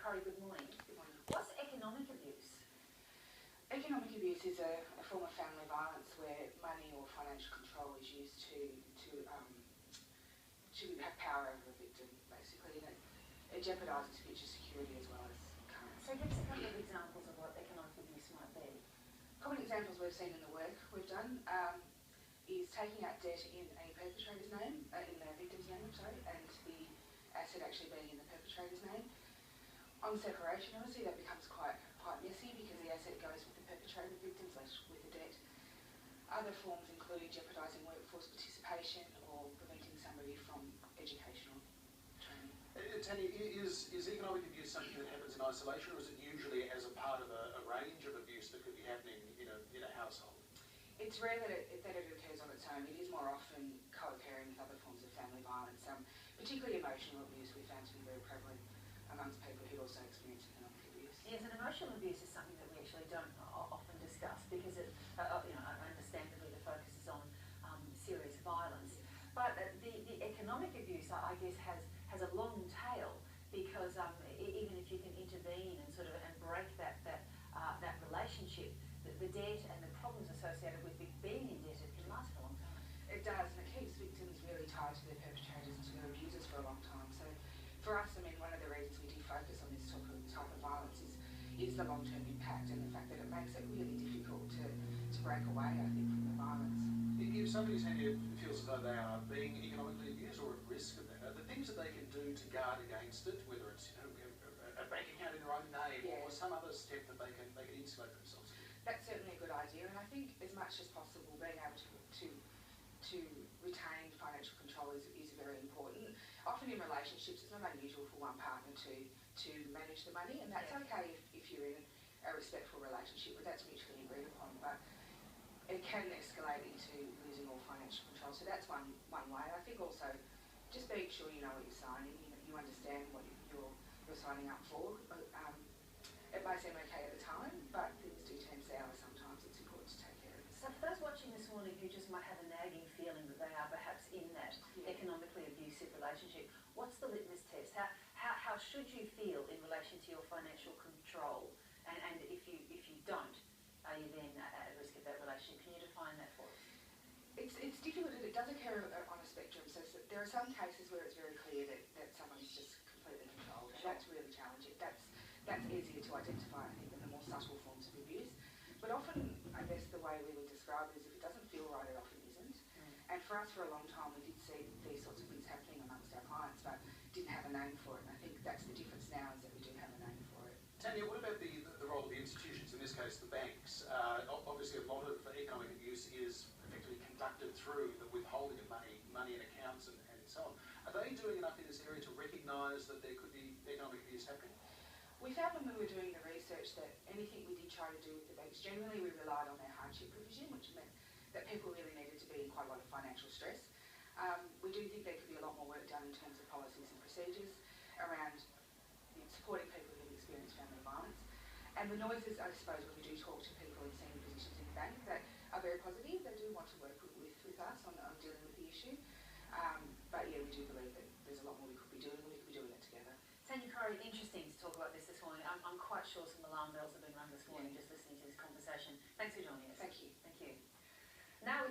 Corrie, good morning. Good morning. What's economic abuse? Economic abuse is a form of family violence where money or financial control is used to have power over a victim, basically, and it jeopardises future security as well as current. So give us a couple of examples of what economic abuse might be. Common examples we've seen in the work we've done is taking out debt in a perpetrator's name, in the victim's name, and the asset actually being in the perpetrator's name. On separation, obviously, that becomes quite messy because the asset goes with the perpetrator, the victim's left with the debt. Other forms include jeopardising workforce participation or preventing somebody from educational training. Tanya, is economic abuse something that happens in isolation, or is it usually as a part of a range of abuse that could be happening in a household? It's rare that it occurs on its own. It is more often co-occurring with other forms of family violence, particularly emotional abuse we found to be very prevalent amongst people who also experience economic abuse. Yes, and emotional abuse is something that we actually don't often discuss because it, understandably the focus is on serious violence. But the economic abuse, I guess, has a long tail because even if you can intervene and and break that relationship, the debt and the problems associated with being indebted can last for a long time. It does, and it keeps victims really tied to their perpetrators and to their abusers for a long time. So for us, one of the reasons we do focus on this type of violence is the long-term impact and the fact that it makes it really difficult to break away, I think, from the violence. If somebody's feels as though they are being economically abused or at risk of that, are the things that they can do to guard against it, whether it's a bank account in their own name or some other step that they can insulate themselves? That's certainly a good idea, and I think as much as possible being able to retain financial control is very important. Often in relationships, it's not unusual for one partner to manage the money, and that's okay if you're in a respectful relationship where that's mutually agreed upon, but it can escalate into losing all financial control. So that's one way. I think also just being sure you know what you're signing, you understand what you're signing up for. It may seem okay at the time, but things do turn sour sometimes. It's important to take care of it. So for those watching this morning who just might have a nagging feeling that they are perhaps in that economically abusive relationship, what's the litmus test? How should you feel in relation to your financial control? And if you don't, are you then at risk of that relationship? Can you define that for us? It's difficult, and it does occur on a spectrum. So there are some cases where it's very clear that someone's just completely controlled, and that's really challenging. That's easier to identify, I think, than the more subtle forms of abuse. But often, I guess the way we would describe it is if it doesn't feel right, it often isn't. And for us, for a long time, we did see these sorts of things happening amongst our clients, but didn't have a name for it. And I think that's the difference now, is that we do have a name for it. Tanya, what about the role of the institutions, in this case the banks? Obviously, a lot of economic abuse is effectively conducted through the withholding of money in accounts and so on. Are they doing enough in this area to recognise that there could be economic abuse happening? We found when we were doing the research that anything we did try to do with the banks, generally we relied on their hardship provision, which meant that people really needed to be in quite a lot of financial stress. We do think there could be a lot more work done in terms of policies and procedures around supporting people who have experienced family violence. And the noises, I suppose, when we do talk to people in senior positions in the bank, that are very positive. They do want to work with us on dealing with the issue. But yeah, we do believe that there's a lot more we could be doing, and we could be doing it together. Tanya, Corrie, interesting to talk about this morning. I'm quite sure some alarm bells have been rung this morning just listening to this conversation. Thanks for joining us. Thank you. Thank you. Now